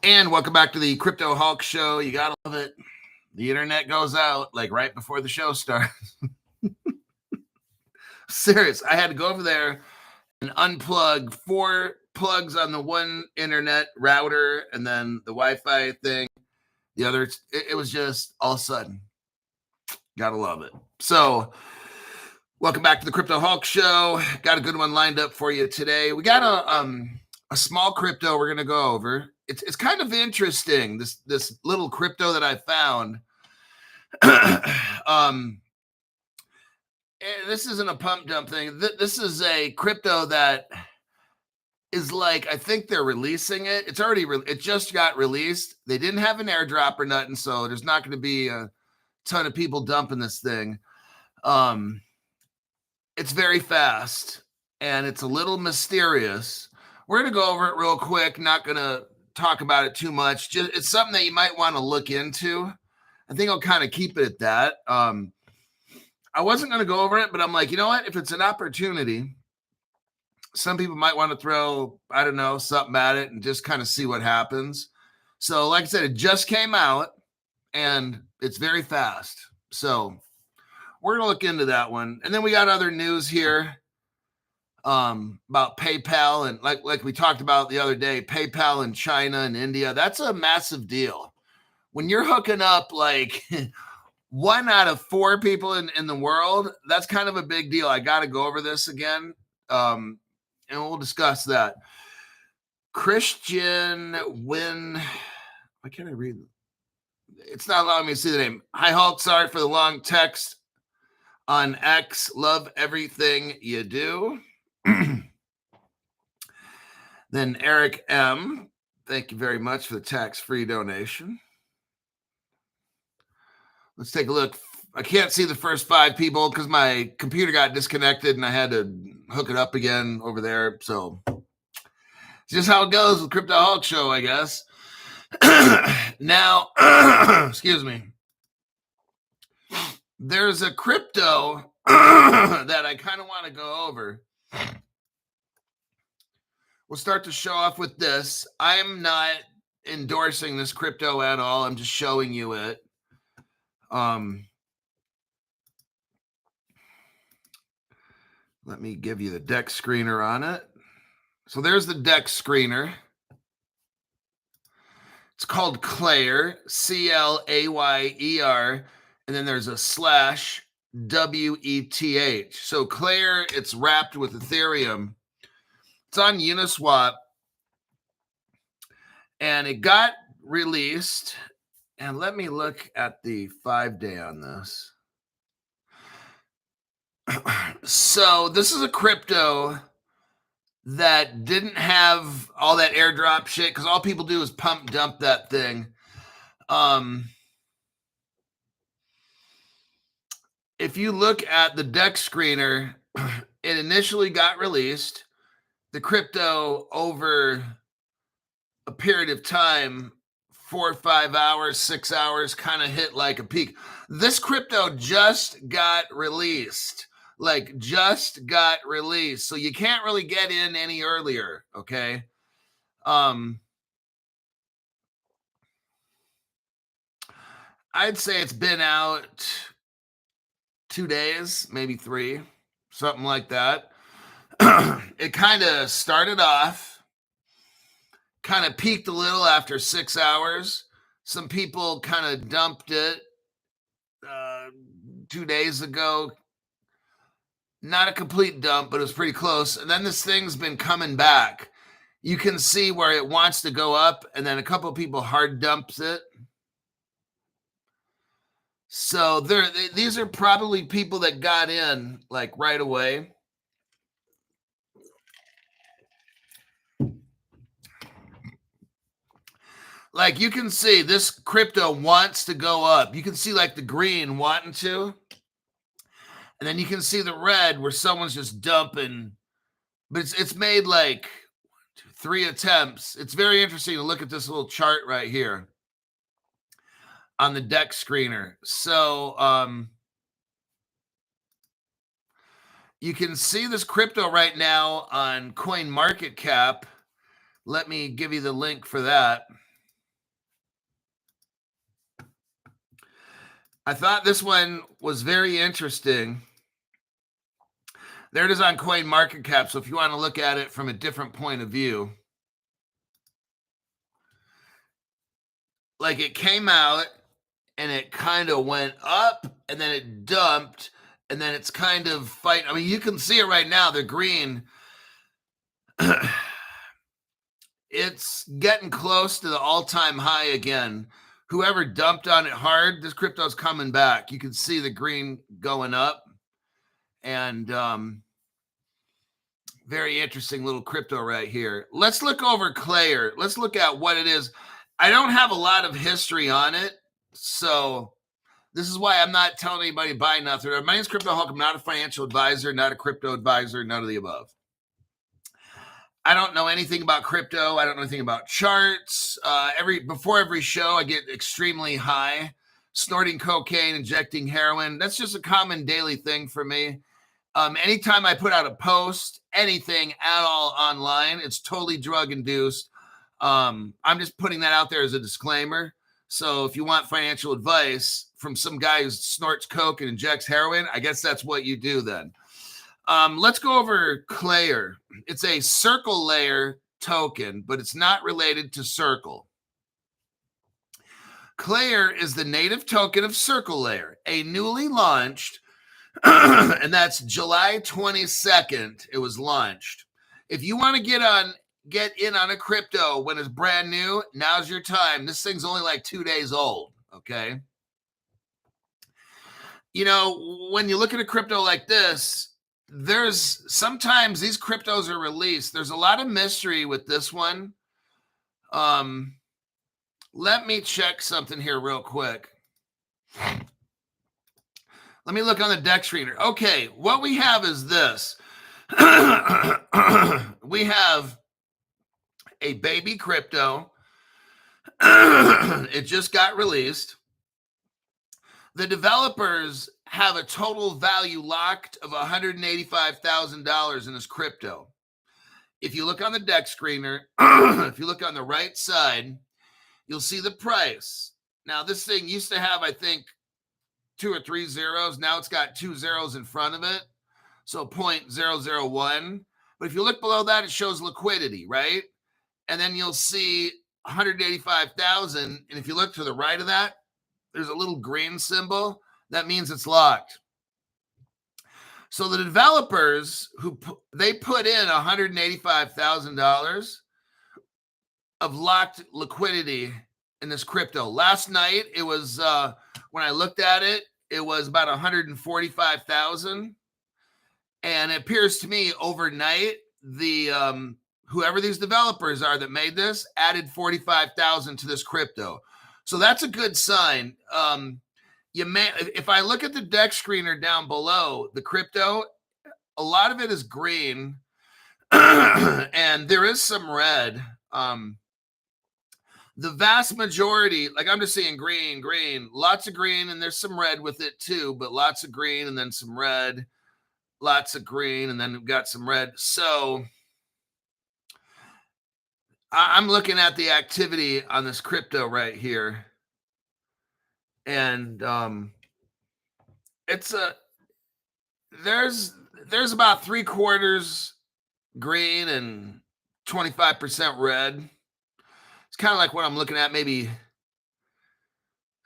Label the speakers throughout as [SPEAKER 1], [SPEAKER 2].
[SPEAKER 1] And welcome back to the Crypto Hulk Show. You gotta love it. The internet goes out like right before the show starts. Serious. I had to go over there and unplug 4 plugs on the one internet router and then the Wi-Fi thing. The other, it was just all of a sudden. Gotta love it. So, welcome back to the Crypto Hulk Show. Got a good one lined up for you today. We got a small crypto we're gonna go over. It's kind of interesting, this little crypto that I found. This isn't a pump dump thing. This is a crypto that is like, I think they're releasing it. It's already it just got released. They didn't have an airdrop or nothing, so there's not going to be a ton of people dumping this thing. It's very fast and it's a little mysterious. We're going to go over it real quick. Not going to talk about it too much. Just it's something that you might want to look into. I think I'll kind of keep it at that. I wasn't going to go over it, but I'm like, you know what? If it's an opportunity, some people might want to throw, I don't know, something at it and just kind of see what happens. So like I said, it just came out and it's very fast. So we're going to look into that one. And then we got other news here about PayPal. And like we talked about the other day, PayPal in China and India, that's a massive deal. When you're hooking up like 1 out of 4 people in the world, that's kind of a big deal. I got to go over this again. And we'll discuss that. Christian Win. Why can't I read? It's not allowing me to see the name. Hi, Hulk. Sorry for the long text on X. Love everything you do. Then Eric M. Thank you very much for the tax-free donation. Let's take a look. I can't see the first 5 people because my computer got disconnected and I had to hook it up again over there. So it's just how it goes with Crypto Hulk Show, I guess. Now, excuse me. There's a crypto that I kind of want to go over. We'll start to show off with this. I'm not endorsing this crypto at all. I'm just showing you it. Let me give you the deck screener on it. So there's the deck screener. It's called Clayer, Clayer, and then there's a /WETH. So Clayer, it's wrapped with Ethereum. It's on Uniswap, and it got released. And let me look at the 5-day on this. So this is a crypto that didn't have all that airdrop shit because all people do is pump dump that thing. If you look at the deck screener, it initially got released. The crypto over a period of time, 4 or 5 hours, 6 hours, kind of hit like a peak. This crypto just got released. So you can't really get in any earlier, okay? I'd say it's been out 2 days, maybe 3, something like that. It kind of started off, kind of peaked a little after 6 hours. Some people kind of dumped it 2 days ago. Not a complete dump, but it was pretty close. And then this thing's been coming back. You can see where it wants to go up, and then a couple of people hard dumps it. So these are probably people that got in like right away. Like you can see this crypto wants to go up. You can see like the green wanting to. And then you can see the red where someone's just dumping. But it's made like 3 attempts. It's very interesting to look at this little chart right here on the deck screener. So you can see this crypto right now on CoinMarketCap. Let me give you the link for that. I thought this one was very interesting. There it is on Coin Market Cap. So if you want to look at it from a different point of view, like it came out and it kind of went up and then it dumped and then it's kind of fight. I mean, you can see it right now. The green, it's getting close to the all-time high again. Whoever dumped on it hard, this crypto's coming back. You can see the green going up, and very interesting little crypto right here. Let's look over Clayer. Let's look at what it is. I don't have a lot of history on it, so this is why I'm not telling anybody to buy nothing. My name is Crypto Hulk. I'm not a financial advisor, not a crypto advisor, none of the above. I don't know anything about crypto. I don't know anything about charts. Before every show, I get extremely high, snorting cocaine, injecting heroin. That's just a common daily thing for me. Anytime I put out a post, anything at all online, it's totally drug induced. I'm just putting that out there as a disclaimer. So if you want financial advice from some guy who snorts coke and injects heroin, I guess that's what you do then. Let's go over Clayer. It's a Circle Layer token, but it's not related to Circle. Clayer is the native token of Circle Layer, a newly launched, and that's July 22nd, it was launched. If you want to get in on a crypto when it's brand new, now's your time. This thing's only like 2 days old, okay? You know, when you look at a crypto like this, there's sometimes these cryptos are released. There's a lot of mystery with this one. Let me check something here real quick. Let me look on the deck screener. Okay, what we have is this. We have a baby crypto. It just got released. The developers have a total value locked of $185,000 in this crypto. If you look on the deck screener, if you look on the right side, you'll see the price. Now, this thing used to have, I think, 2 or 3 zeros. Now it's got 2 zeros in front of it, so 0.001. But if you look below that, it shows liquidity, right? And then you'll see 185,000. And if you look to the right of that, there's a little green symbol. That means it's locked. So the developers they put in $185,000 of locked liquidity in this crypto. Last night, it was when I looked at it, it was about 145,000. And it appears to me overnight, the whoever these developers are that made this added 45,000 to this crypto. So that's a good sign. If I look at the deck screener down below, the crypto, a lot of it is green, and there is some red. The vast majority, like I'm just seeing green, lots of green, and there's some red with it too, but lots of green and then some red, lots of green, and then we've got some red. So I'm looking at the activity on this crypto right here. And there's about 3/4 green and 25% red. It's kind of like what I'm looking at, maybe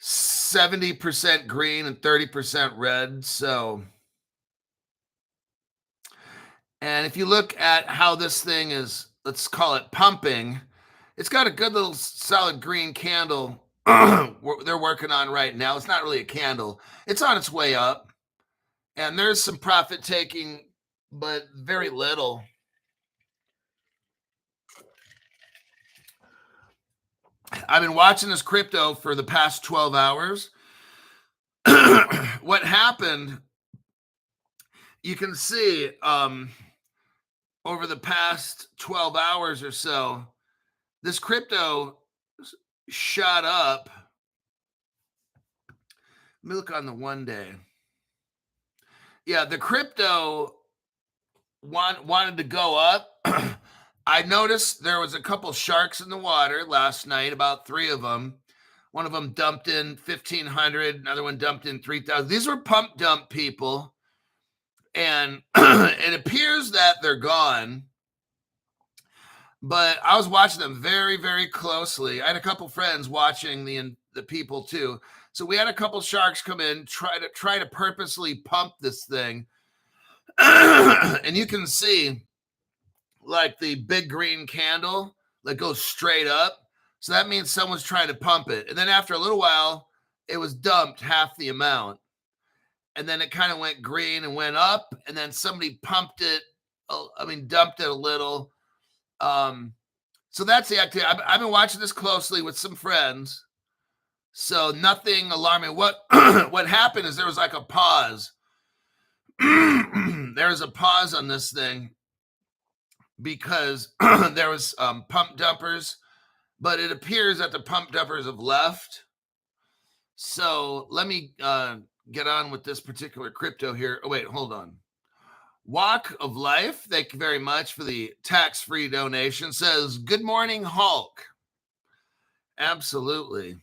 [SPEAKER 1] 70% green and 30% red. So, and if you look at how this thing is, let's call it pumping, it's got a good little solid green candle they're working on right now. It's not really a candle. It's on its way up. And there's some profit taking, but very little. I've been watching this crypto for the past 12 hours. What happened, you can see over the past 12 hours or so, this crypto shot up. Let me look on the 1 day. Yeah, the crypto wanted to go up. I noticed there was a couple sharks in the water last night, about 3 of them. One of them dumped in 1,500. Another one dumped in 3,000. These were pump dump people. And it appears that they're gone. But I was watching them very, very closely. I had a couple friends watching the people too. So we had a couple sharks come in, try to purposely pump this thing. And you can see like the big green candle that goes straight up. So that means someone's trying to pump it. And then after a little while, it was dumped half the amount. And then it kind of went green and went up. And then somebody pumped it. Dumped it a little. So that's the activity. I've been watching this closely with some friends. So nothing alarming. What happened is there was like a pause. There was a pause on this thing because there was pump dumpers, but it appears that the pump dumpers have left. So let me get on with this particular crypto here. Oh, wait, hold on. Walk of Life, thank you very much for the tax-free donation. Says, good morning, Hulk. Absolutely.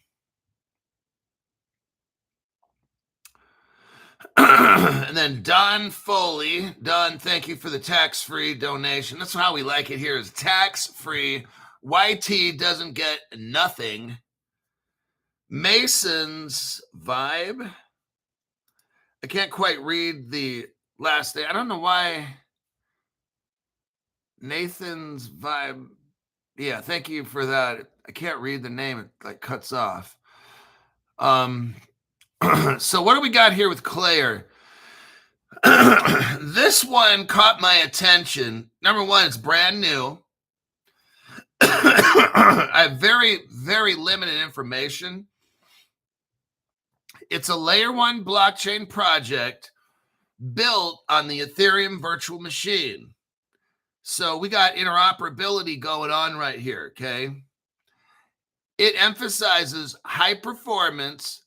[SPEAKER 1] And then Don Foley. Don, thank you for the tax-free donation. That's how we like it here, is tax-free. YT doesn't get nothing. Mason's Vibe. I can't quite read the last name. I don't know why. Nathan's Vibe. Yeah, thank you for that. I can't read the name. It like cuts off. So what do we got here with Claire? This one caught my attention. Number one, it's brand new. I have very, very limited information. It's a layer 1 blockchain project built on the Ethereum virtual machine. So we got interoperability going on right here, okay? It emphasizes high performance,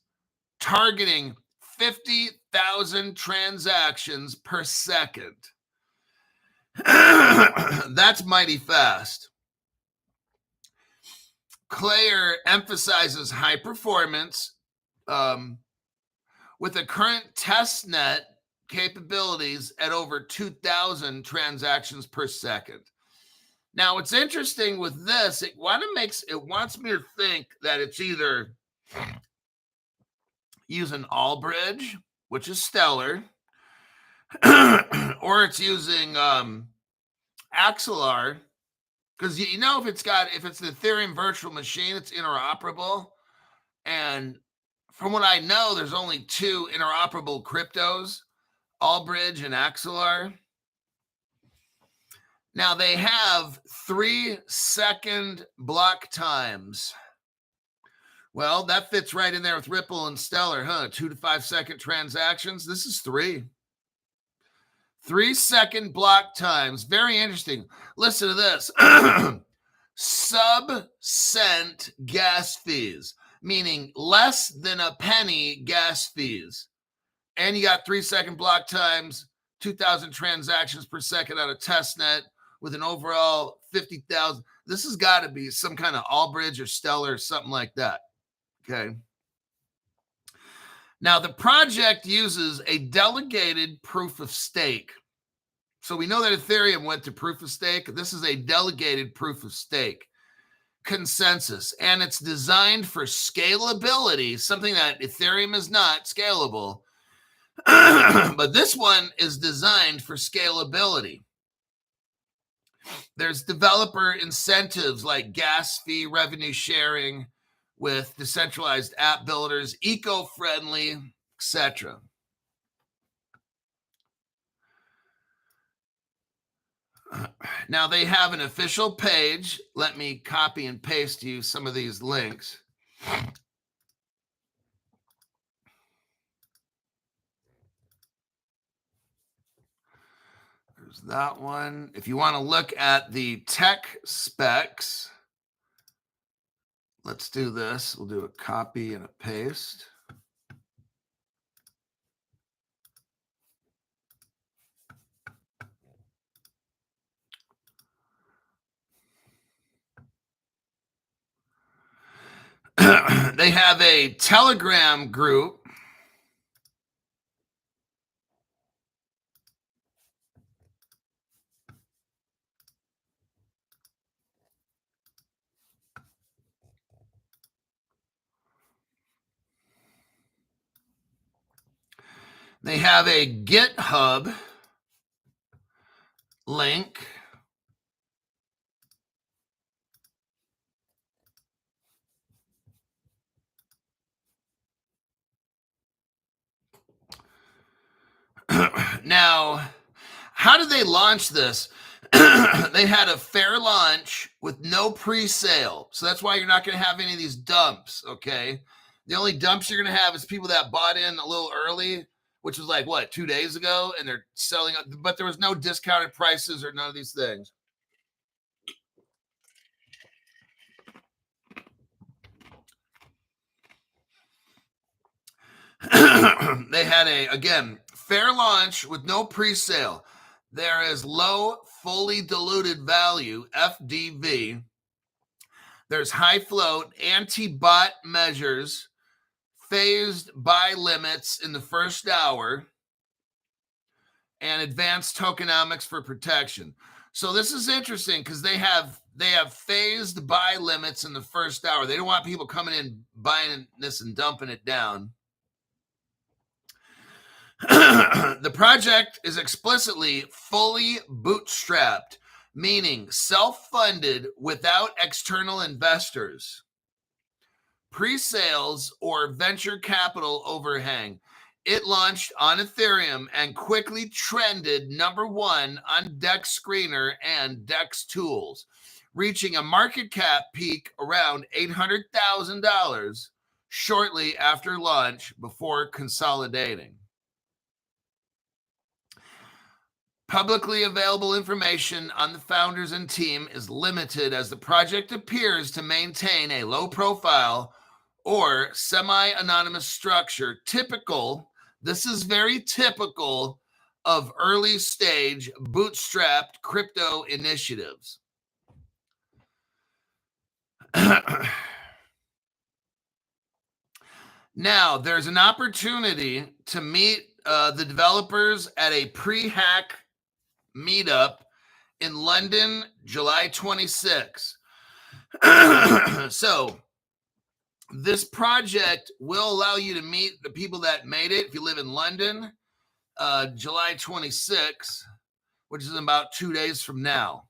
[SPEAKER 1] targeting 50,000 transactions per second. That's mighty fast. Claire emphasizes high performance with a current test net capabilities at over 2,000 transactions per second. Now, what's interesting with this, it wants me to think that it's either using Allbridge, which is stellar, or it's using Axelar, because if it's the Ethereum virtual machine, it's interoperable. And from what I know, there's only 2 interoperable cryptos, Allbridge and Axelar. Now they have 3-second block times. Well, that fits right in there with Ripple and Stellar, huh? 2 to 5 second transactions. This is 3. 3-second block times. Very interesting. Listen to this. Sub-cent gas fees, meaning less than a penny gas fees. And you got 3-second block times, 2,000 transactions per second on a testnet with an overall 50,000. This has got to be some kind of Allbridge or Stellar or something like that. Okay. Now, the project uses a delegated proof of stake. So we know that Ethereum went to proof of stake. This is a delegated proof of stake consensus, and it's designed for scalability, something that Ethereum is not scalable. But this one is designed for scalability. There's developer incentives like gas fee revenue sharing with decentralized app builders, eco-friendly, etc. Now they have an official page. Let me copy and paste you some of these links. There's that one. If you want to look at the tech specs, let's do this. We'll do a copy and a paste. They have a Telegram group. They have a GitHub link. Now, how did they launch this? They had a fair launch with no pre-sale. So that's why you're not going to have any of these dumps, okay? The only dumps you're going to have is people that bought in a little early, which was like, what, 2 days ago? And they're selling, but there was no discounted prices or none of these things. They had again, fair launch with no pre-sale. There is low fully diluted value, FDV. There's high float, anti-bot measures, phased buy limits in the first hour, and advanced tokenomics for protection. So this is interesting because they have phased buy limits in the first hour. They don't want people coming in buying this and dumping it down. The project is explicitly fully bootstrapped, meaning self-funded without external investors, pre-sales, or venture capital overhang. It launched on Ethereum and quickly trended #1 on Dex Screener and Dex Tools, reaching a market cap peak around $800,000 shortly after launch before consolidating. Publicly available information on the founders and team is limited as the project appears to maintain a low profile or semi-anonymous structure. This is very typical of early stage bootstrapped crypto initiatives. Now, there's an opportunity to meet the developers at a pre-hack meetup in London, July 26. So this project will allow you to meet the people that made it if you live in London, July 26, which is about 2 days from now.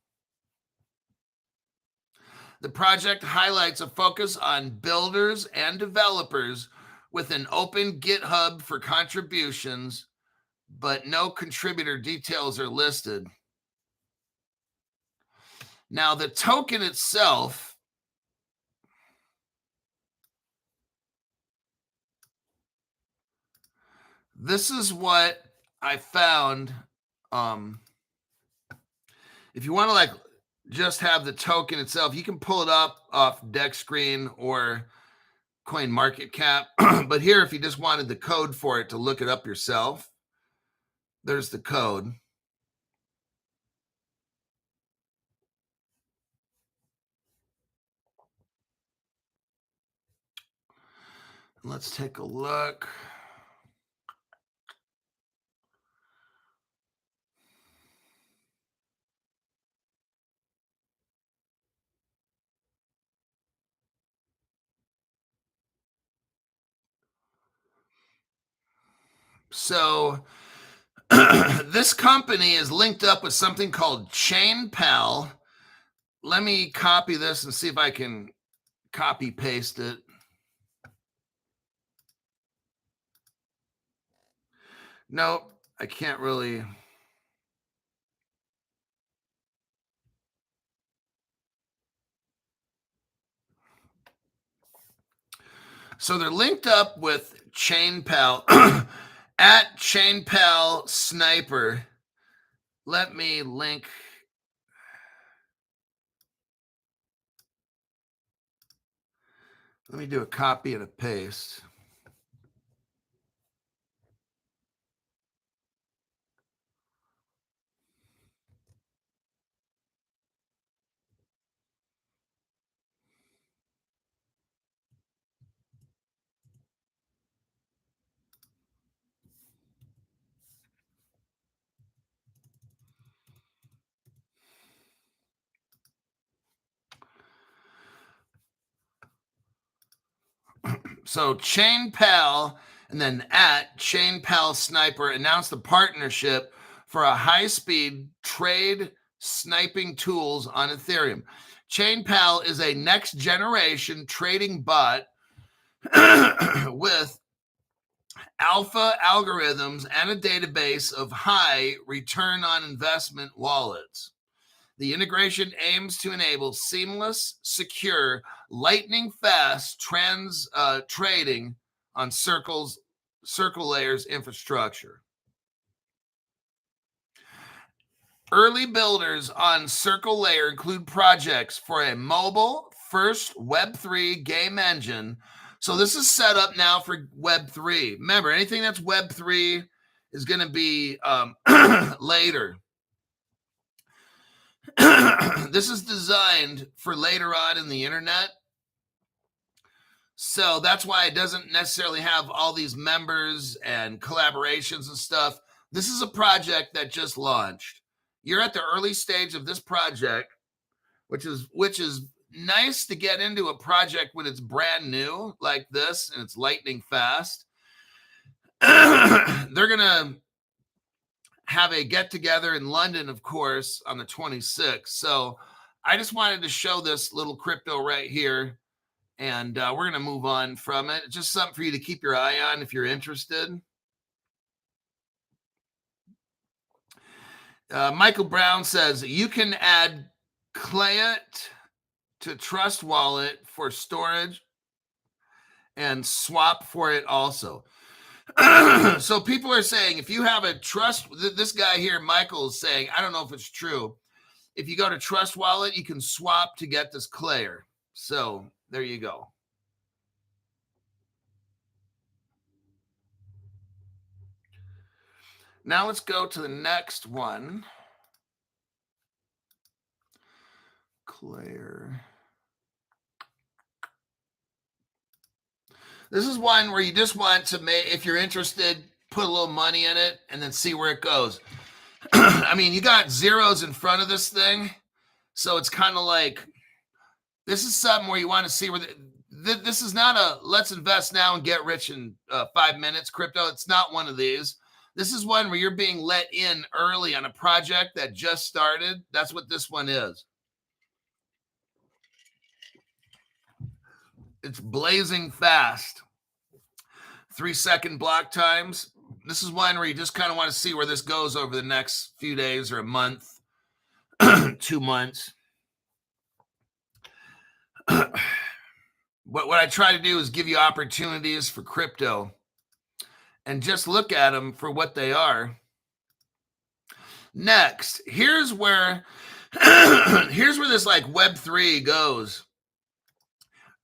[SPEAKER 1] The project highlights a focus on builders and developers with an open GitHub for contributions, but no contributor details are listed. Now, the token itself, this is what I found. If you want to like just have the token itself, you can pull it up off Dex Screen or CoinMarketCap. But here, if you just wanted the code for it to look it up yourself, there's the code. Let's take a look. So this company is linked up with something called ChainPal. Let me copy this and see if I can copy paste it. Nope, I can't really. So they're linked up with ChainPal at ChainPal Sniper. Let me link. Let me do a copy and a paste. So Chain Pal and then at Chain Pal Sniper announced a partnership for a high-speed trade sniping tools on Ethereum. Chain Pal is a next-generation trading bot with alpha algorithms and a database of high return on investment wallets. The integration aims to enable seamless, secure, lightning-fast trading on Circle Layer's infrastructure. Early builders on Circle Layer include projects for a mobile-first Web3 game engine. So this is set up now for Web3. Remember, anything that's Web3 is going to be later. This is designed for later on in the internet. So that's why it doesn't necessarily have all these members and collaborations and stuff. This is a project that just launched. You're at the early stage of this project, which is nice to get into a project when it's brand new like this and it's lightning fast. They're going to have a get together in London, of course, on the 26th. So I just wanted to show this little crypto right here, and we're going to move on from it. Just something for you to keep your eye on if you're interested. Michael Brown says you can add Quant to Trust Wallet for storage and swap for it also. So people are saying if you have a Trust, this guy here, Michael, is saying, I don't know if it's true. If you go to Trust Wallet, you can swap to get this Claire. So there you go. Now let's go to the next one. Claire. This is one where you just want to make, if you're interested, put a little money in it and then see where it goes. I mean, you got zeros in front of this thing. So it's kind of like, this is something where you want to see where this is not a let's invest now and get rich in 5 minutes crypto. It's not one of these. This is one where you're being let in early on a project that just started. That's what this one is. It's blazing fast. 3-second block times. This is one where you just kind of want to see where this goes over the next few days or a month, 2 months. What I try to do is give you opportunities for crypto and just look at them for what they are. Next, here's where this like Web3 goes.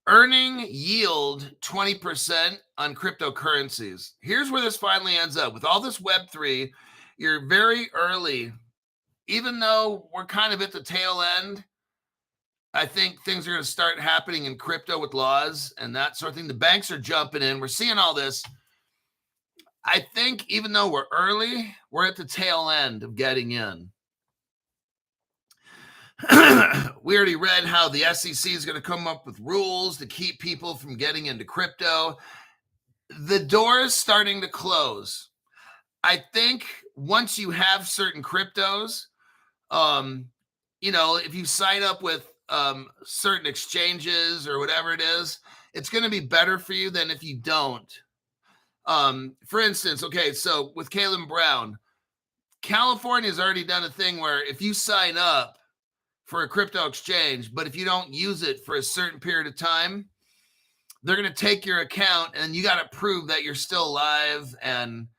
[SPEAKER 1] Earning yield 20% on cryptocurrencies. Here's where this finally ends up. With all this Web3, you're very early. Even though we're kind of at the tail end, I think things are going to start happening in crypto with laws and that sort of thing. The banks are jumping in. We're seeing all this. I think even though we're early, we're at the tail end of getting in. We already read how the SEC is going to come up with rules to keep people from getting into crypto. The door is starting to close. I think once you have certain cryptos, if you sign up with certain exchanges or whatever it is, it's going to be better for you than if you don't. For instance, okay, so with Caleb Brown, California has already done a thing where if you sign up for a crypto exchange, but if you don't use it for a certain period of time, they're going to take your account and you got to prove that you're still alive and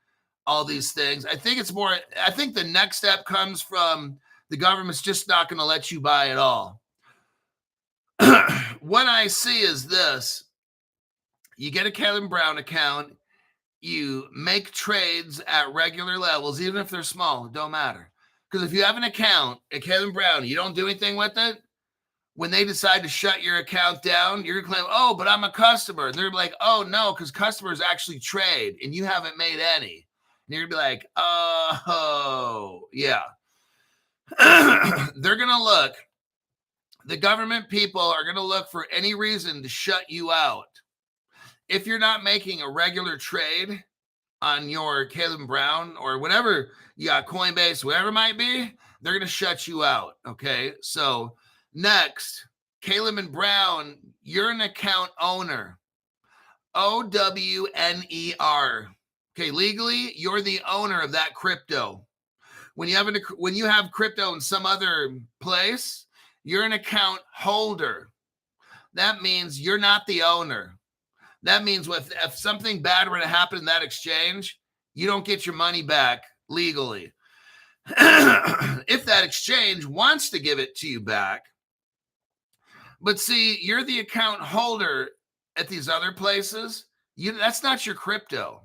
[SPEAKER 1] all these things. I think the next step comes from the government's just not going to let you buy at all. What I see is this. You get a Caleb Brown account, you make trades at regular levels, even if they're small, it don't matter. Because if you have an account at Caleb Brown, you don't do anything with it, when they decide to shut your account down, you're going to claim, oh, but I'm a customer. And they're like, oh, no, because customers actually trade and you haven't made any. And you're going to be like, oh, yeah. They're going to look. The government people are going to look for any reason to shut you out. if you're not making a regular trade on your Caleb Brown or whatever you got, Coinbase, whatever it might be, they're going to shut you out. Okay. So next, Caleb and Brown, you're an account owner. OWNER. Okay. Legally, you're the owner of that crypto. When you have crypto in some other place, you're an account holder. That means you're not the owner. That means if something bad were to happen in that exchange, you don't get your money back legally. If that exchange wants to give it to you back, but see, you're the account holder at these other places, that's not your crypto.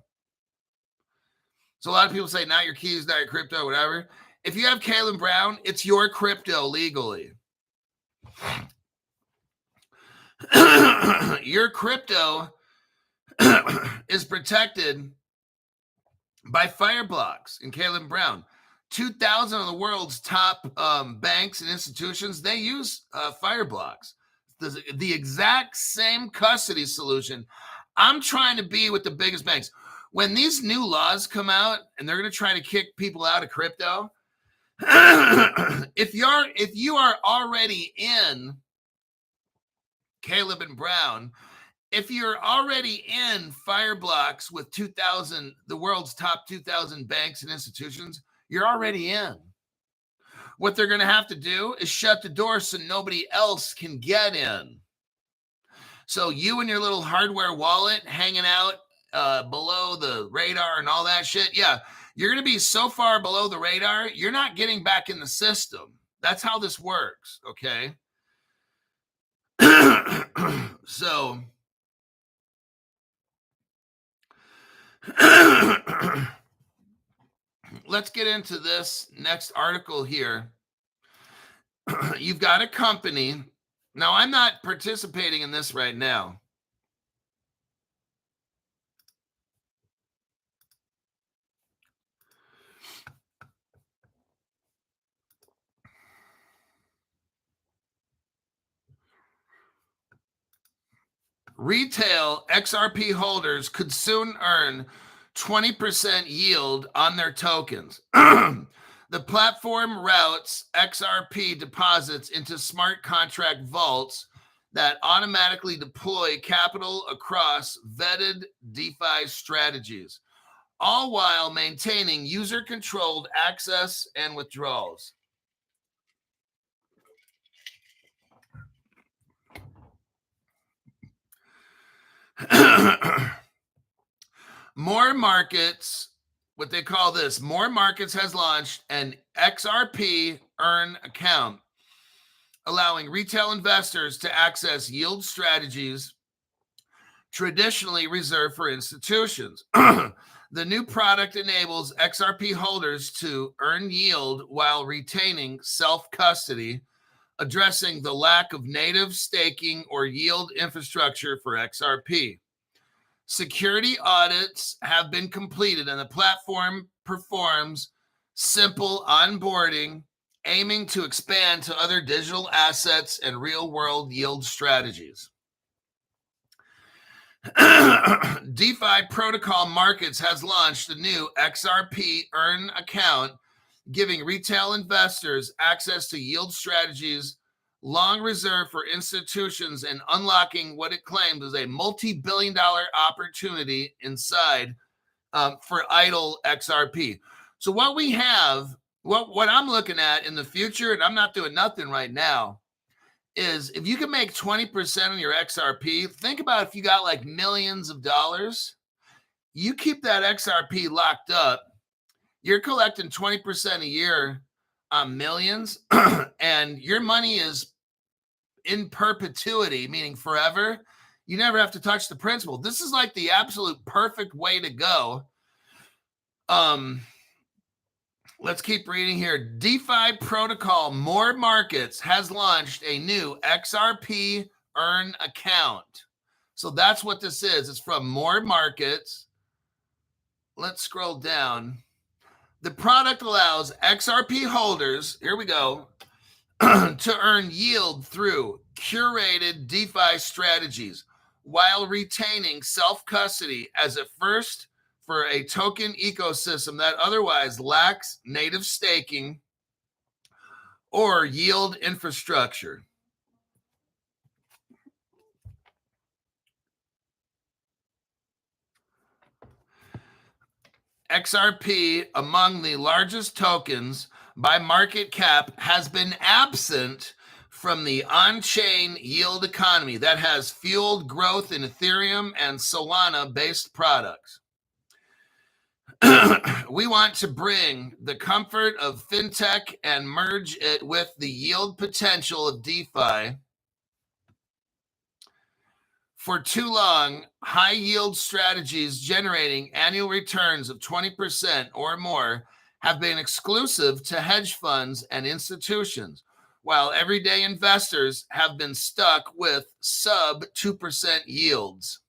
[SPEAKER 1] So a lot of people say, not your keys, not your crypto, whatever. If you have Caleb Brown, it's your crypto legally. Your crypto is protected by Fireblocks and Caleb Brown. 2,000 of the world's top banks and institutions, they use Fireblocks. The exact same custody solution. I'm trying to be with the biggest banks. When these new laws come out and they're going to try to kick people out of crypto, if you are already in Caleb and Brown, if you're already in Fireblocks with 2,000, the world's top 2,000 banks and institutions, you're already in. What they're going to have to do is shut the door so nobody else can get in. So you and your little hardware wallet hanging out below the radar and all that shit, yeah, you're going to be so far below the radar, you're not getting back in the system. That's how this works, okay? So let's get into this next article here. You've got a company. Now, I'm not participating in this right now. Retail XRP holders could soon earn 20% yield on their tokens. The platform routes XRP deposits into smart contract vaults that automatically deploy capital across vetted DeFi strategies, all while maintaining user-controlled access and withdrawals. More Markets, what they call this, More Markets has launched an XRP Earn account, allowing retail investors to access yield strategies traditionally reserved for institutions. The new product enables XRP holders to earn yield while retaining self-custody, addressing the lack of native staking or yield infrastructure for XRP. Security audits have been completed, and the platform performs simple onboarding, aiming to expand to other digital assets and real-world yield strategies. DeFi Protocol Markets has launched a new XRP Earn account, giving retail investors access to yield strategies long reserved for institutions and unlocking what it claims is a multi-billion-dollar opportunity inside for idle XRP. So what we have, what I'm looking at in the future, and I'm not doing nothing right now, is if you can make 20% on your XRP, think about if you got like millions of dollars, you keep that XRP locked up, you're collecting 20% a year on millions, and your money is in perpetuity, meaning forever. You never have to touch the principal. This is like the absolute perfect way to go. Let's keep reading here. DeFi Protocol More Markets has launched a new XRP Earn account. So that's what this is. It's from More Markets. Let's scroll down. The product allows XRP holders, here we go, to earn yield through curated DeFi strategies while retaining self-custody as a first for a token ecosystem that otherwise lacks native staking or yield infrastructure. XRP, among the largest tokens by market cap, has been absent from the on-chain yield economy that has fueled growth in Ethereum and Solana-based products. We want to bring the comfort of fintech and merge it with the yield potential of DeFi. For too long, high yield strategies generating annual returns of 20% or more have been exclusive to hedge funds and institutions, while everyday investors have been stuck with sub 2% yields.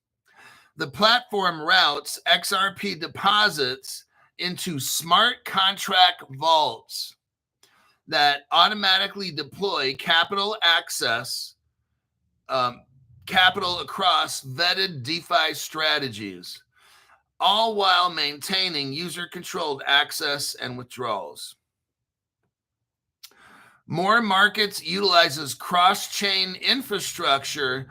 [SPEAKER 1] The platform routes XRP deposits into smart contract vaults that automatically deploy capital across vetted DeFi strategies, all while maintaining user-controlled access and withdrawals. More Markets utilizes cross-chain infrastructure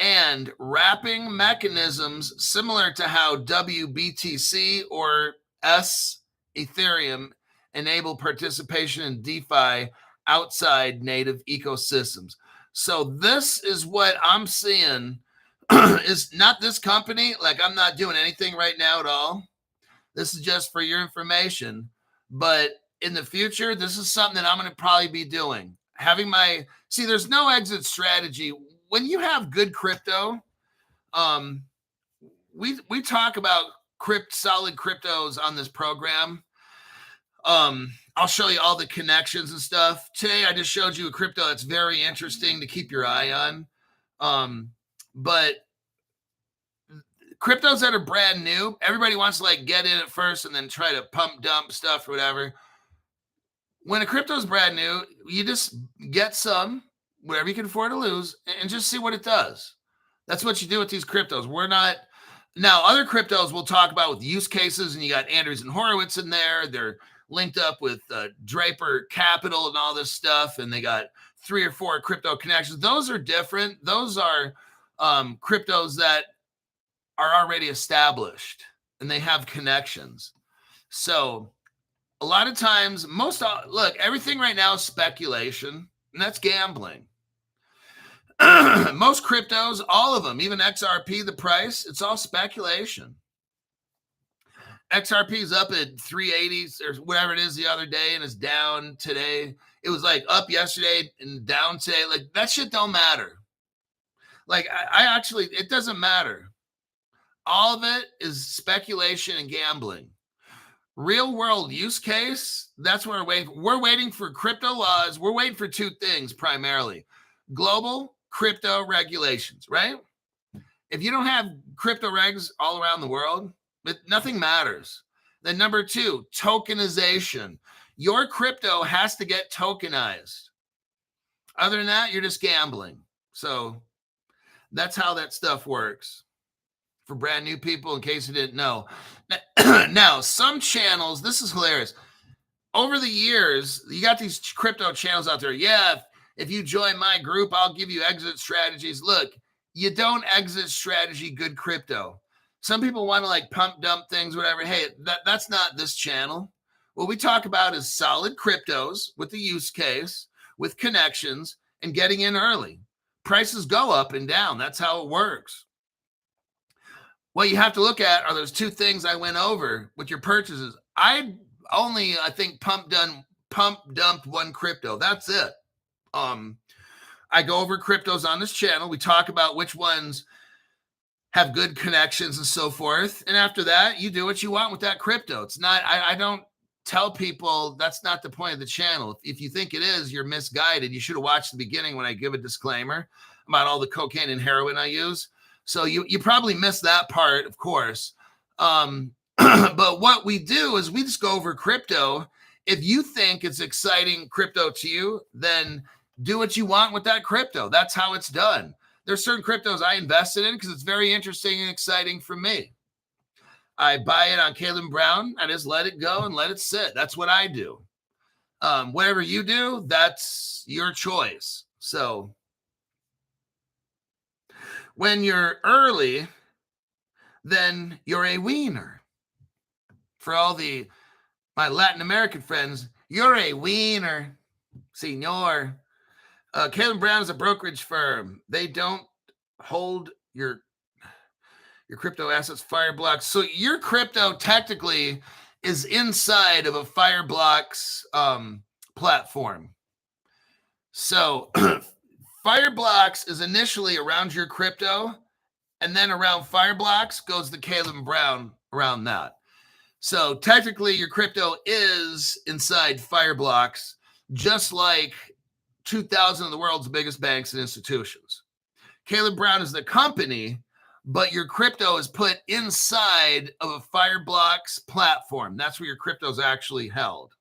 [SPEAKER 1] and wrapping mechanisms similar to how WBTC or Ethereum enable participation in DeFi outside native ecosystems. So this is what I'm seeing is not this company. Like, I'm not doing anything right now at all. This is just for your information. But in the future, this is something that I'm going to probably be doing. There's no exit strategy. When you have good crypto, we talk about solid cryptos on this program. I'll show you all the connections and stuff. Today, I just showed you a crypto that's very interesting to keep your eye on. But cryptos that are brand new, everybody wants to like get in at first and then try to pump dump stuff or whatever. When a crypto is brand new, you just get some, whatever you can afford to lose, and just see what it does. That's what you do with these cryptos. Now, other cryptos we'll talk about with use cases, and you got Andrews and Horowitz in there. They're linked up with Draper Capital and all this stuff, and they got 3 or 4 crypto connections. Those are different. Those are cryptos that are already established, and they have connections. So a lot of times, everything right now is speculation, and that's gambling. Most cryptos, all of them, even XRP, the price, it's all speculation. XRP is up at 380 or whatever it is the other day, and it's down today. It was like up yesterday and down today. Like, that shit don't matter. Like, it doesn't matter. All of it is speculation and gambling. Real world use case, that's where we're waiting for crypto laws. We're waiting for 2 things primarily: global crypto regulations, right? If you don't have crypto regs all around the world, nothing matters. Then number 2, tokenization. Your crypto has to get tokenized. Other than that, you're just gambling. So that's how that stuff works. For brand new people, in case you didn't know. Now, some channels, this is hilarious. Over the years, you got these crypto channels out there. Yeah, if you join my group, I'll give you exit strategies. Look, you don't exit strategy good crypto. Some people want to like pump dump things, whatever. Hey, that's not this channel. What we talk about is solid cryptos with the use case, with connections, and getting in early. Prices go up and down. That's how it works. What you have to look at are those 2 things I went over with your purchases. I think pump dumped 1 crypto. That's it. I go over cryptos on this channel. We talk about which ones have good connections and so forth. And after that, you do what you want with that crypto. It's not, I don't tell people that's not the point of the channel. If you think it is, you're misguided. You should have watched the beginning when I give a disclaimer about all the cocaine and heroin I use. So you probably missed that part, of course. But what we do is we just go over crypto. If you think it's exciting crypto to you, then do what you want with that crypto. That's how it's done. there's certain cryptos I invested in because it's very interesting and exciting for me. I buy it on Caleb Brown. I just let it go and let it sit. That's what I do. Whatever you do, that's your choice. So when you're early, then you're a wiener. For all my Latin American friends, you're a wiener, senor. Caleb Brown is a brokerage firm. They don't hold your crypto assets Fireblocks. So your crypto technically is inside of a Fireblocks platform. So Fireblocks is initially around your crypto, and then around Fireblocks goes the Caleb Brown around that. So technically your crypto is inside Fireblocks, just like 2,000 of the world's biggest banks and institutions. Caleb Brown is the company, but your crypto is put inside of a Fireblocks platform. That's where your crypto is actually held.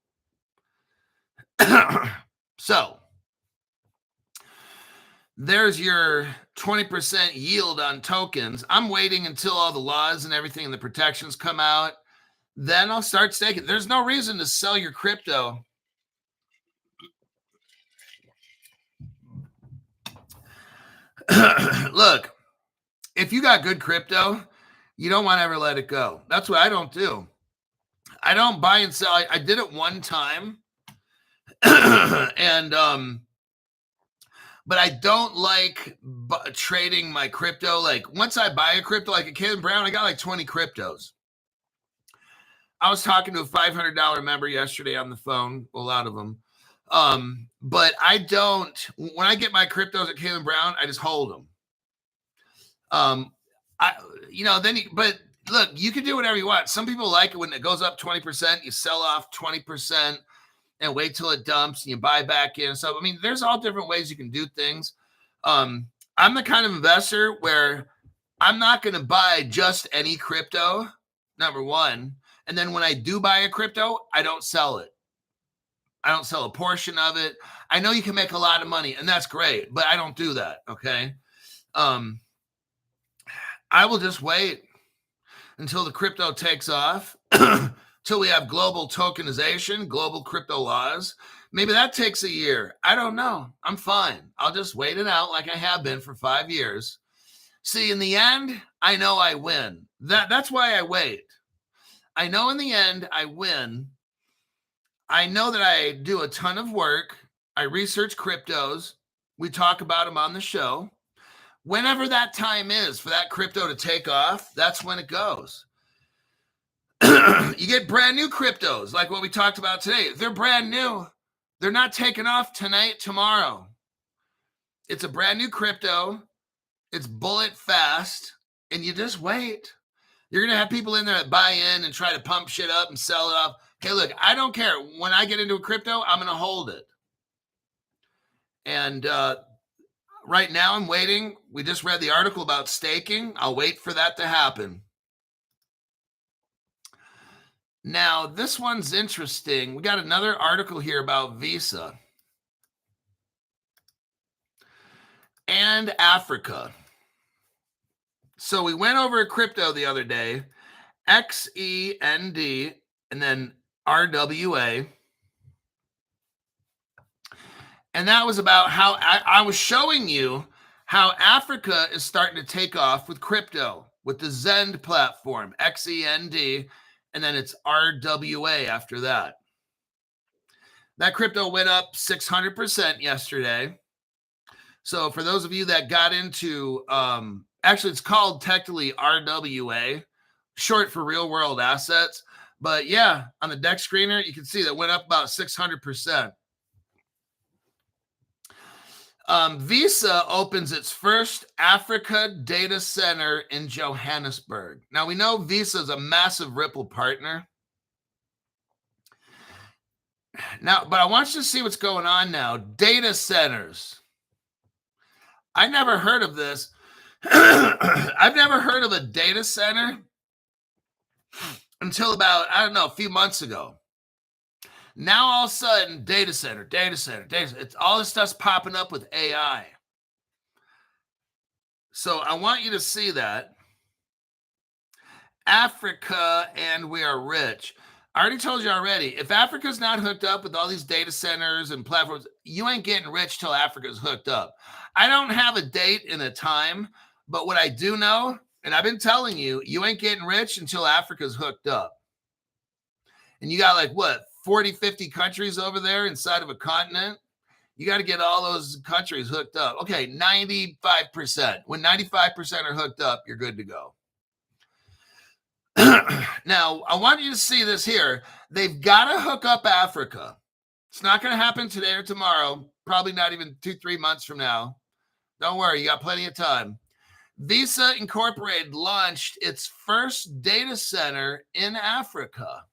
[SPEAKER 1] So there's your 20% yield on tokens. I'm waiting until all the laws and everything and the protections come out. Then I'll start staking. There's no reason to sell your crypto. Look, if you got good crypto, you don't want to ever let it go. That's what I don't do. I don't buy and sell. I did it one time. And but I don't like trading my crypto. Like once I buy a crypto, like a Caleb Brown, I got like 20 cryptos. I was talking to a $500 member yesterday on the phone, a lot of them. But I don't, when I get my cryptos at Caleb Brown, I just hold them. But look, you can do whatever you want. Some people like it when it goes up 20%, you sell off 20% and wait till it dumps and you buy back in. So, I mean, there's all different ways you can do things. I'm the kind of investor where I'm not going to buy just any crypto, number one. And then when I do buy a crypto, I don't sell it. I don't sell a portion of it. I know you can make a lot of money, and that's great, but I don't do that, okay? I will just wait until the crypto takes off, until we have global tokenization, global crypto laws. Maybe that takes a year. I don't know. I'm fine. I'll just wait it out like I have been for 5 years. See, in the end, I know I win. That's why I wait. I know in the end I win. I know that I do a ton of work. I research cryptos. We talk about them on the show. Whenever that time is for that crypto to take off, that's when it goes. You get brand new cryptos like what we talked about today. They're brand new. They're not taking off tonight, tomorrow. It's a brand new crypto. It's bullet fast, and you just wait. You're going to have people in there that buy in and try to pump shit up and sell it off. Hey, look, I don't care. When I get into a crypto, I'm going to hold it. And right now I'm waiting. We just read the article about staking. I'll wait for that to happen. Now, this one's interesting. We got another article here about Visa and Africa. So we went over a crypto the other day, XEND, and then RWA. And that was about how I was showing you how Africa is starting to take off with crypto, with the Zend platform, XEND, and then it's RWA after that. That crypto went up 600% yesterday. So for those of you that got into, actually it's called technically RWA, short for real world assets. But yeah, on the deck screener, you can see that went up about 600%. Visa opens its first Africa data center in Johannesburg. Now, we know Visa is a massive Ripple partner. Now, but I want you to see what's going on now. Data centers. I never heard of this. I've never heard of a data center until about, I don't know, a few months ago. Now all of a sudden, data center. It's all this stuff's popping up with AI. So I want you to see that. Africa and we are rich. I already told you already, if Africa's not hooked up with all these data centers and platforms, you ain't getting rich till Africa's hooked up. I don't have a date and a time, but what I do know, and I've been telling you, you ain't getting rich until Africa's hooked up. And you got like what, 40, 50 countries over there inside of a continent? You got to get all those countries hooked up. Okay, 95%. When 95% are hooked up, you're good to go. Now, I want you to see this here. They've got to hook up Africa. It's not going to happen today or tomorrow, probably not even 2-3 months from now. Don't worry, you got plenty of time. Visa Incorporated launched its first data center in Africa.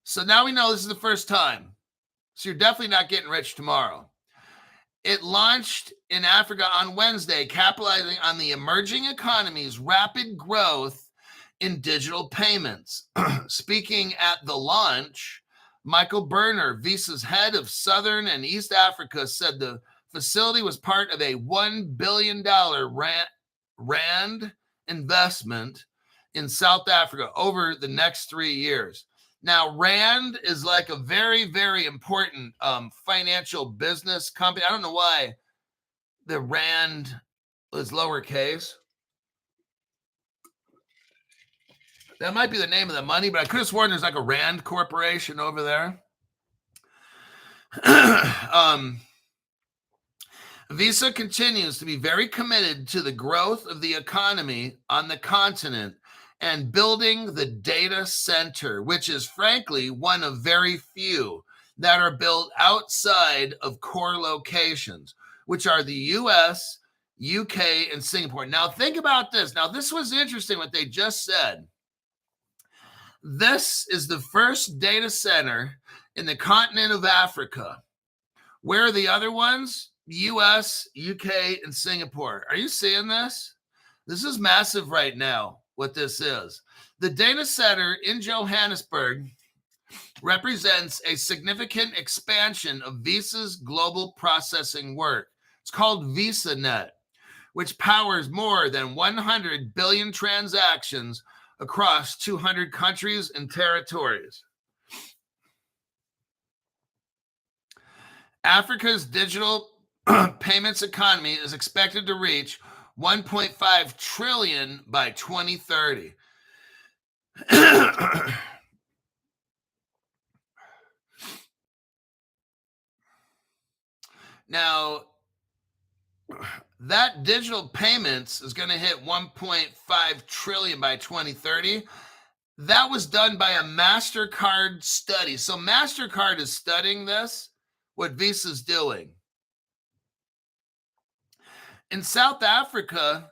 [SPEAKER 1] So now we know this is the first time. So you're definitely not getting rich tomorrow. It launched in Africa on Wednesday, capitalizing on the emerging economy's rapid growth in digital payments. Speaking at the launch, Michael Berner, Visa's head of Southern and East Africa, said the facility was part of a $1 billion rand investment in South Africa over the next 3 years. Now, Rand is like a very, very important financial business company. I don't know why the Rand is lowercase. That might be the name of the money, but I could have sworn there's like a Rand Corporation over there. Visa continues to be very committed to the growth of the economy on the continent and building the data center, which is frankly one of very few that are built outside of core locations, which are the US, UK, and Singapore. Now, think about this. Now, this was interesting what they just said. This is the first data center in the continent of Africa. Where are the other ones? US, UK, and Singapore. Are you seeing this? This is massive right now, what this is. The data center in Johannesburg represents a significant expansion of Visa's global processing work. It's called VisaNet, which powers more than 100 billion transactions across 200 countries and territories. Africa's digital payments economy is expected to reach 1.5 trillion by 2030. Now, that digital payments is going to hit 1.5 trillion by 2030. That was done by a MasterCard study. So MasterCard is studying this, what Visa's doing. In South Africa,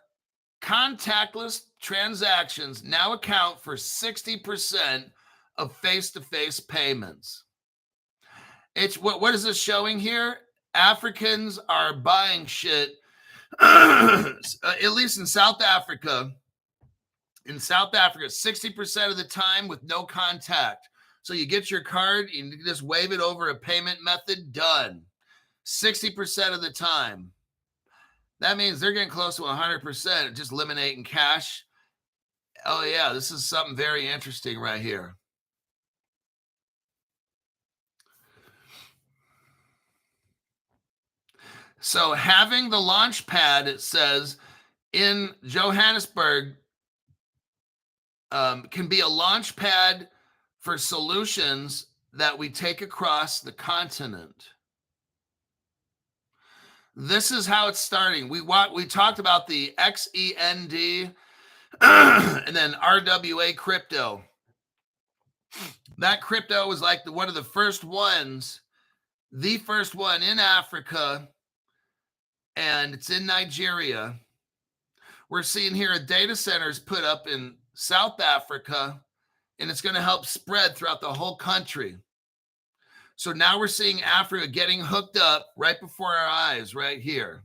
[SPEAKER 1] contactless transactions now account for 60% of face-to-face payments. It's what is this showing here? Africans are buying shit, at least in South Africa. In South Africa, 60% of the time with no contact. So you get your card, you just wave it over a payment method, done. 60% of the time. That means they're getting close to 100%, just eliminating cash. Oh yeah, this is something very interesting right here. So having the launch pad, it says, in Johannesburg, can be a launch pad for solutions that we take across the continent. This is how it's starting. We talked about the XEND and then RWA crypto. That crypto was like one of the first ones, the first one in Africa, and it's in Nigeria. We're seeing here a data center is put up in South Africa, and it's going to help spread throughout the whole country. So now we're seeing Africa getting hooked up right before our eyes right here.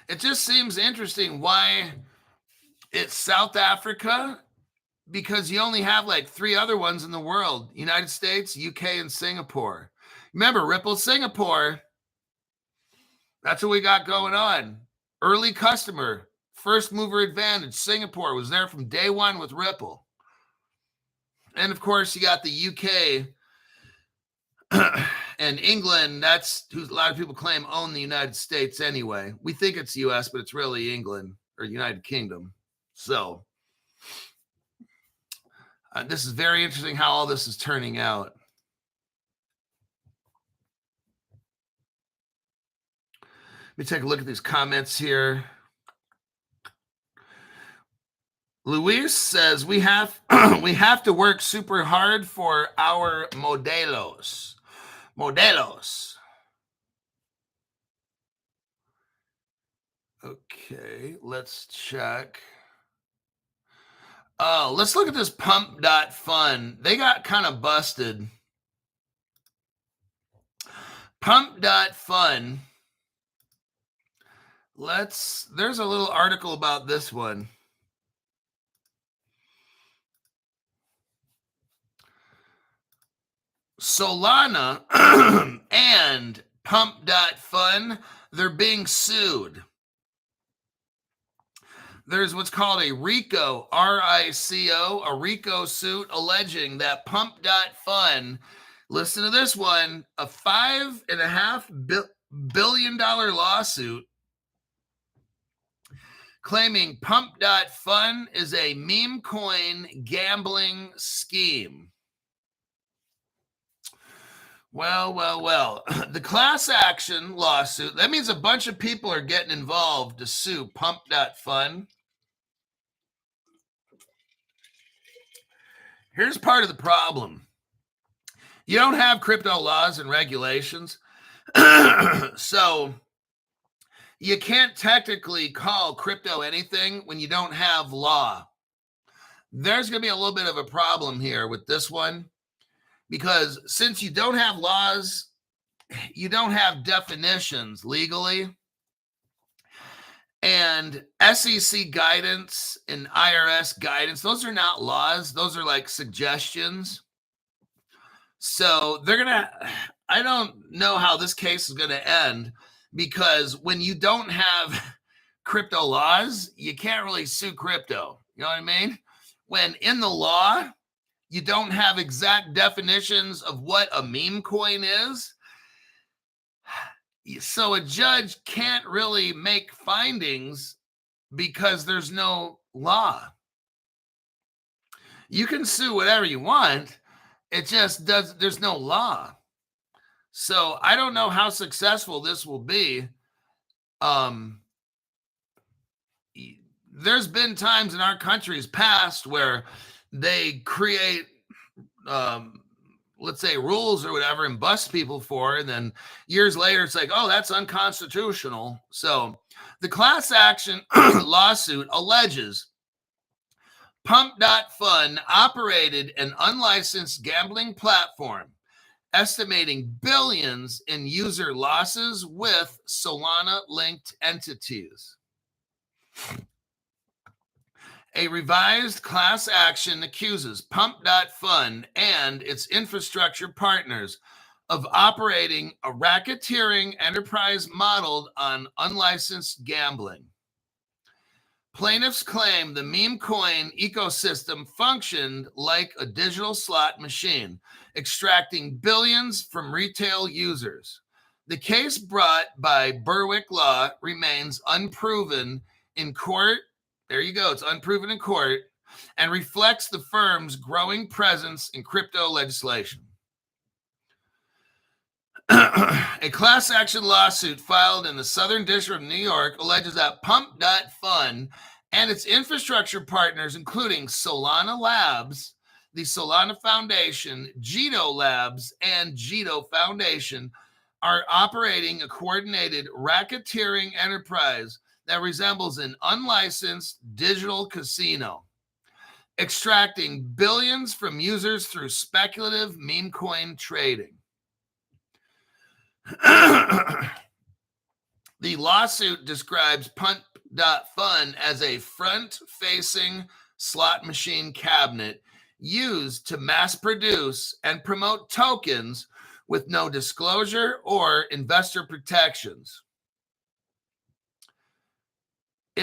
[SPEAKER 1] It just seems interesting why it's South Africa, because you only have like 3 other ones in the world: United States, UK, and Singapore. Remember, Ripple Singapore That's what we got going on. Early customer, first mover advantage. Singapore was there from day one with Ripple. And of course, you got the UK and England. That's who a lot of people claim own the United States anyway. We think it's US, but it's really England or United Kingdom. So this is very interesting how all this is turning out. Let me take a look at these comments here. Luis says we have to work super hard for our modelos. Okay, let's check. Oh, let's look at this Pump.fun. They got kind of busted. Pump.fun. There's a little article about this one. Solana and Pump.fun, they're being sued. There's what's called a RICO, R-I-C-O, a RICO suit alleging that Pump.fun, listen to this one, a $5.5 billion lawsuit claiming Pump.fun is a meme coin gambling scheme. Well. The class action lawsuit, that means a bunch of people are getting involved to sue Pump.fun. Here's part of the problem. You don't have crypto laws and regulations, so you can't technically call crypto anything when you don't have law. There's going to be a little bit of a problem here with this one. Because since you don't have laws, you don't have definitions legally. And SEC guidance and IRS guidance, those are not laws. Those are like suggestions. So I don't know how this case is going to end, because when you don't have crypto laws, you can't really sue crypto. You know what I mean? When in the law, you don't have exact definitions of what a meme coin is. So a judge can't really make findings because there's no law. You can sue whatever you want. It just there's no law. So I don't know how successful this will be. There's been times in our country's past where they create, let's say, rules or whatever and bust people for it. And then years later, it's like, oh, that's unconstitutional. So the class action lawsuit alleges Pump.fun operated an unlicensed gambling platform, estimating billions in user losses with Solana-linked entities. A revised class action accuses Pump.fun and its infrastructure partners of operating a racketeering enterprise modeled on unlicensed gambling. Plaintiffs claim the meme coin ecosystem functioned like a digital slot machine, extracting billions from retail users. The case brought by Berwick Law remains unproven in court. There you go. It's unproven in court and reflects the firm's growing presence in crypto legislation. A class action lawsuit filed in the Southern District of New York alleges that Pump.fun and its infrastructure partners, including Solana Labs, the Solana Foundation, Jito Labs, and Jito Foundation, are operating a coordinated racketeering enterprise that resembles an unlicensed digital casino, extracting billions from users through speculative meme coin trading. The lawsuit describes Pump.fun as a front-facing slot machine cabinet used to mass produce and promote tokens with no disclosure or investor protections.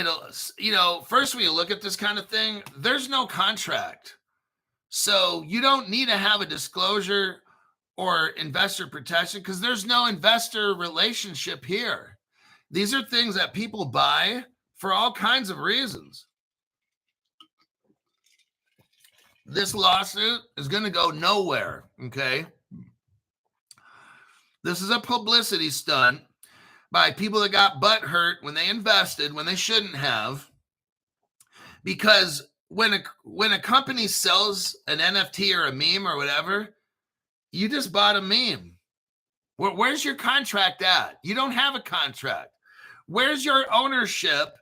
[SPEAKER 1] it'll, first when you look at this kind of thing, there's no contract. So you don't need to have a disclosure or investor protection because there's no investor relationship here. These are things that people buy for all kinds of reasons. This lawsuit is going to go nowhere, okay? This is a publicity stunt by people that got butt hurt when they invested when they shouldn't have. Because when a company sells an NFT or a meme or whatever, you just bought a meme. Where's your contract at? You don't have a contract. Where's your ownership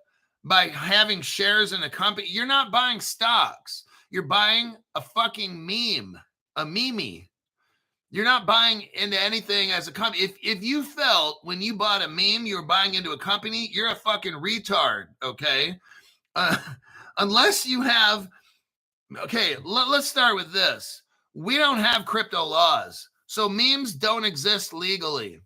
[SPEAKER 1] by having shares in a company? You're not buying stocks. You're buying a fucking meme, a meme. You're not buying into anything as a company. If you felt when you bought a meme you were buying into a company, you're a fucking retard, okay? Unless you have, okay, let's start with this. We don't have crypto laws, so memes don't exist legally.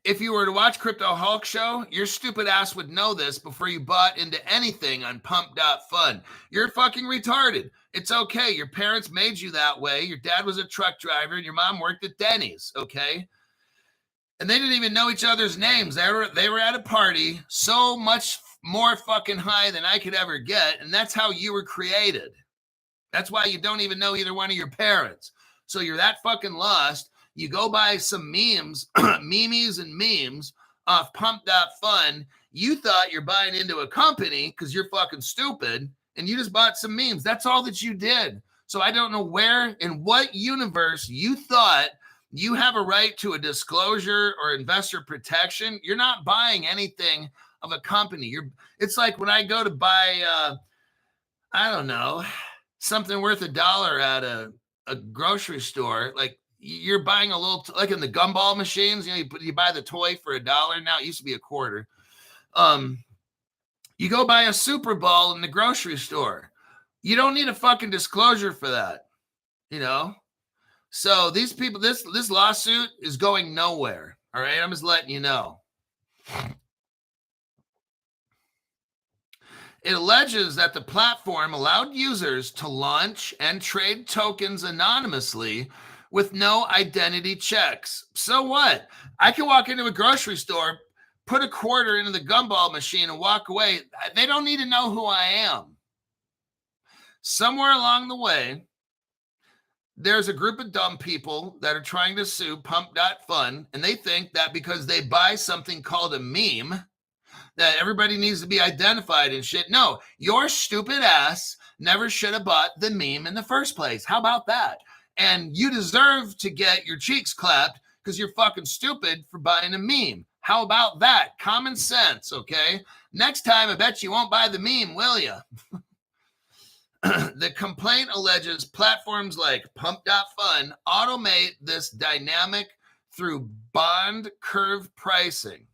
[SPEAKER 1] If you were to watch Crypto Hulk Show, your stupid ass would know this before you bought into anything on Pump.fun. You're fucking retarded. It's okay. Your parents made you that way. Your dad was a truck driver and your mom worked at Denny's, okay? And they didn't even know each other's names. They were at a party so much more fucking high than I could ever get, and that's how you were created. That's why you don't even know either one of your parents. So you're that fucking lost. You go buy some memes, memes and memes off Pump.fun. You thought you're buying into a company because you're fucking stupid, and you just bought some memes. That's all that you did. So I don't know where, in what universe you thought you have a right to a disclosure or investor protection. You're not buying anything of a company. It's like when I go to buy, I don't know, something worth $1 at a grocery store, like you're buying a little, like in the gumball machines, you buy the toy for $1. Now it used to be $0.25. You go buy a Super Bowl in the grocery store. You don't need a fucking disclosure for that, So these people, this lawsuit is going nowhere. All right, I'm just letting you know. It alleges that the platform allowed users to launch and trade tokens anonymously with no identity checks. So what? I can walk into a grocery store, put a quarter into the gumball machine and walk away. They don't need to know who I am. Somewhere along the way, there's a group of dumb people that are trying to sue Pump.fun, and they think that because they buy something called a meme, that everybody needs to be identified and shit. No, your stupid ass never should have bought the meme in the first place. How about that? And you deserve to get your cheeks clapped because you're fucking stupid for buying a meme. How about that? Common sense, okay? Next time, I bet you won't buy the meme, will you? The complaint alleges platforms like Pump.fun automate this dynamic through bond curve pricing,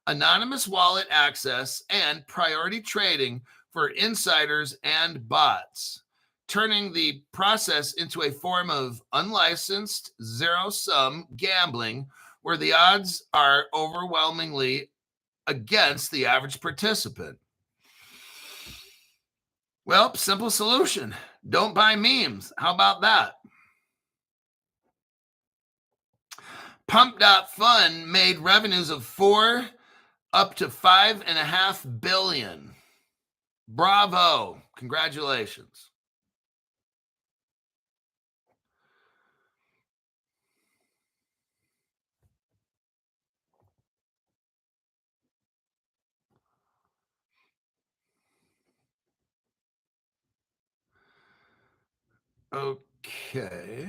[SPEAKER 1] anonymous wallet access, and priority trading for insiders and bots, turning the process into a form of unlicensed zero-sum gambling where the odds are overwhelmingly against the average participant. Well, simple solution. Don't buy memes. How about that? Pump.fun made revenues of $4 up to $5.5 billion. Bravo. Congratulations. Okay.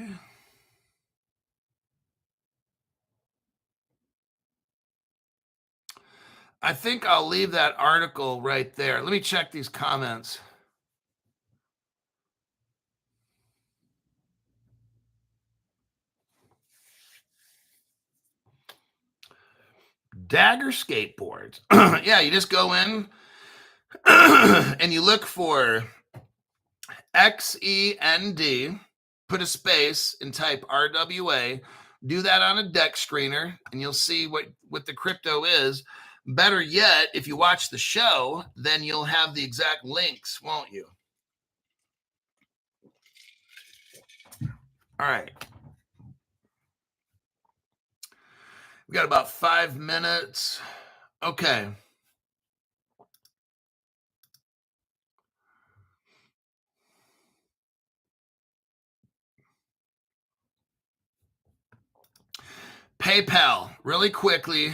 [SPEAKER 1] I think I'll leave that article right there. Let me check these comments. Dagger skateboards. Yeah, you just go in and you look for XEND, put a space and type RWA. Do that on a deck screener and you'll see what the crypto is. Better yet, if you watch the show, then you'll have the exact links, won't you? All right. We got about 5 minutes. Okay. PayPal, really quickly.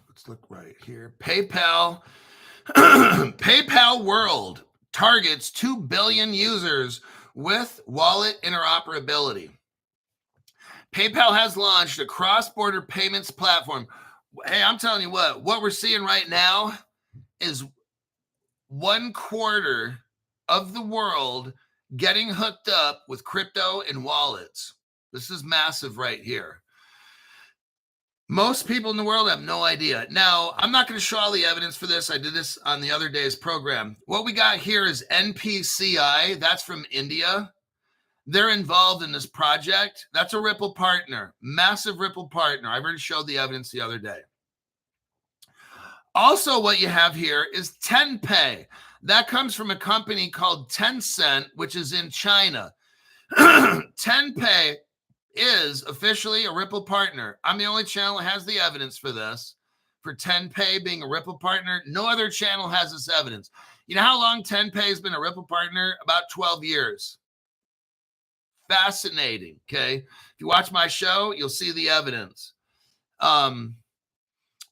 [SPEAKER 1] Let's look right here. PayPal. PayPal World targets 2 billion users with wallet interoperability. PayPal has launched a cross-border payments platform. Hey, I'm telling you what we're seeing right now is 1/4 of the world getting hooked up with crypto and wallets. This is massive right here. Most people in the world have no idea. Now, I'm not going to show all the evidence for this. I did this on the other day's program. What we got here is NPCI. That's from India. They're involved in this project. That's a Ripple partner, massive Ripple partner. I've already showed the evidence the other day. Also, what you have here is TenPay. That comes from a company called Tencent, which is in China. TenPay is officially a Ripple partner. I'm the only channel that has the evidence for this, for TenPay being a Ripple partner. No other channel has this evidence. You know how long TenPay has been a Ripple partner? About 12 years. Fascinating, okay? If you watch my show, you'll see the evidence.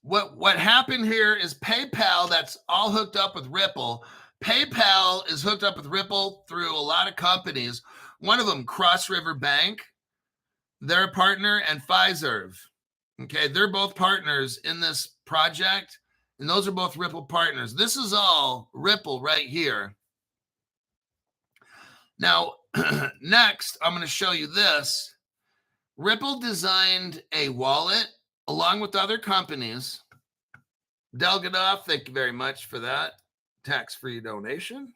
[SPEAKER 1] What happened here is PayPal, that's all hooked up with Ripple. PayPal is hooked up with Ripple through a lot of companies. One of them, Cross River Bank, they're a partner, and Fiserv. Okay, they're both partners in this project, and those are both Ripple partners. This is all Ripple right here. Now, next, I'm going to show you this. Ripple designed a wallet along with other companies. Delgadoff, thank you very much for that tax-free donation.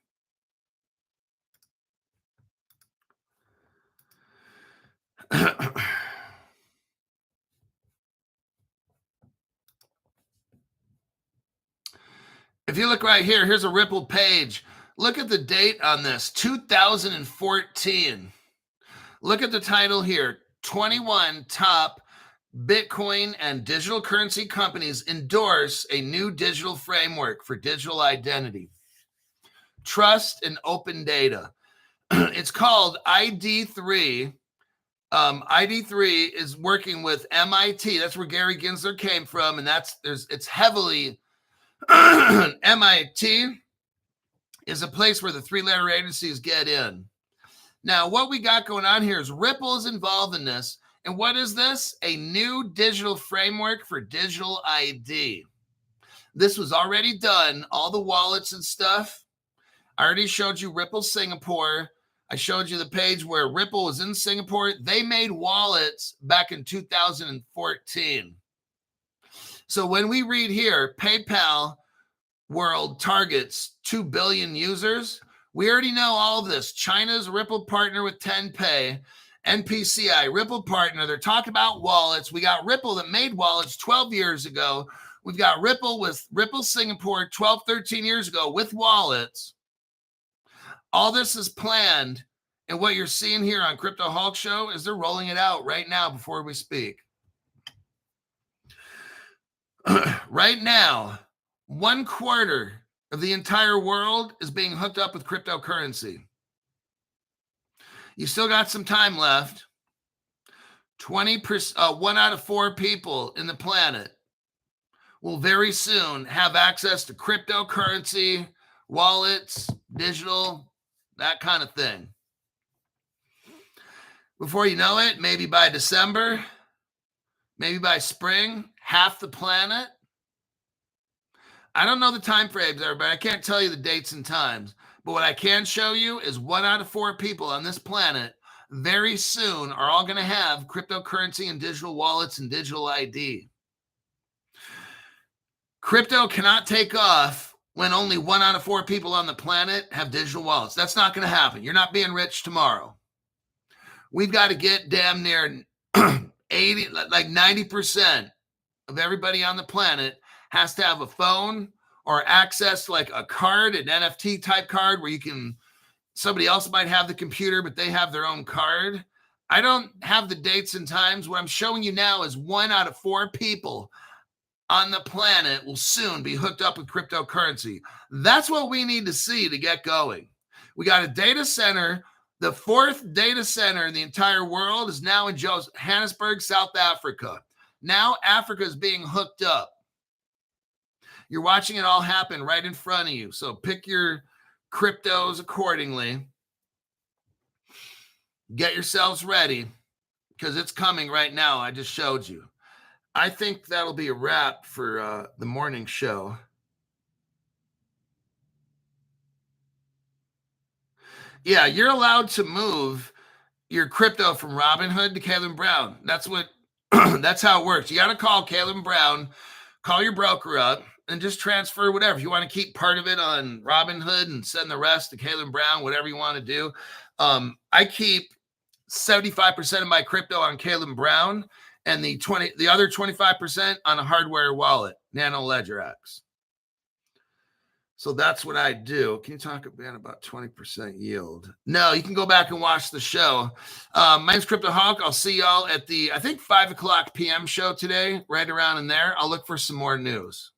[SPEAKER 1] If you look right here, here's a Ripple page. Look at the date on this, 2014. Look at the title here, 21 top Bitcoin and digital currency companies endorse a new digital framework for digital identity, trust, and open data. It's called ID3. ID3 is working with MIT. That's where Gary Gensler came from, and it's heavily MIT is a place where the three-letter agencies get in. Now, what we got going on here is Ripple is involved in this. And what is this? A new digital framework for digital ID. This was already done, all the wallets and stuff. I already showed you Ripple Singapore. I showed you the page where Ripple was in Singapore. They made wallets back in 2014. So when we read here, PayPal World targets 2 billion users, we already know all of this. China's Ripple partner with TenPay, NPCI, Ripple partner. They're talking about wallets. We got Ripple that made wallets 12 years ago. We've got Ripple with Ripple Singapore 12, 13 years ago with wallets. All this is planned. And what you're seeing here on Crypto Hulk Show is they're rolling it out right now before we speak. Right now, 1/4 of the entire world is being hooked up with cryptocurrency. You still got some time left. 20%, 1 out of 4 people in the planet will very soon have access to cryptocurrency, wallets, digital, that kind of thing. Before you know it, maybe by December, maybe by spring, half the planet. I don't know the time frames, everybody. I can't tell you the dates and times. But what I can show you is 1 out of 4 people on this planet very soon are all going to have cryptocurrency and digital wallets and digital ID. Crypto cannot take off when only 1 out of 4 people on the planet have digital wallets. That's not going to happen. You're not being rich tomorrow. We've got to get damn near 80, like 90% of everybody on the planet has to have a phone or access to like a card, an NFT type card where you can, somebody else might have the computer, but they have their own card. I don't have the dates and times. What I'm showing you now is 1 out of 4 people on the planet will soon be hooked up with cryptocurrency. That's what we need to see to get going. We got a data center. The 4th data center in the entire world is now in Johannesburg, South Africa. Now Africa is being hooked up. You're watching it all happen right in front of you. So pick your cryptos accordingly. Get yourselves ready because it's coming right now. I just showed you. I think that'll be a wrap for the morning show. Yeah, you're allowed to move your crypto from Robinhood to Caleb Brown. That's what that's how it works. You got to call Caleb Brown, call your broker up, and just transfer whatever. If you want to keep part of it on Robinhood and send the rest to Caleb Brown, whatever you want to do. I keep 75% of my crypto on Caleb Brown and the other 25% on a hardware wallet, Nano Ledger X. So that's what I do. Can you talk about 20% yield? No, you can go back and watch the show. My name's Cryptoholic. I'll see y'all at the, I think, 5 o'clock p.m. show today, right around in there. I'll look for some more news.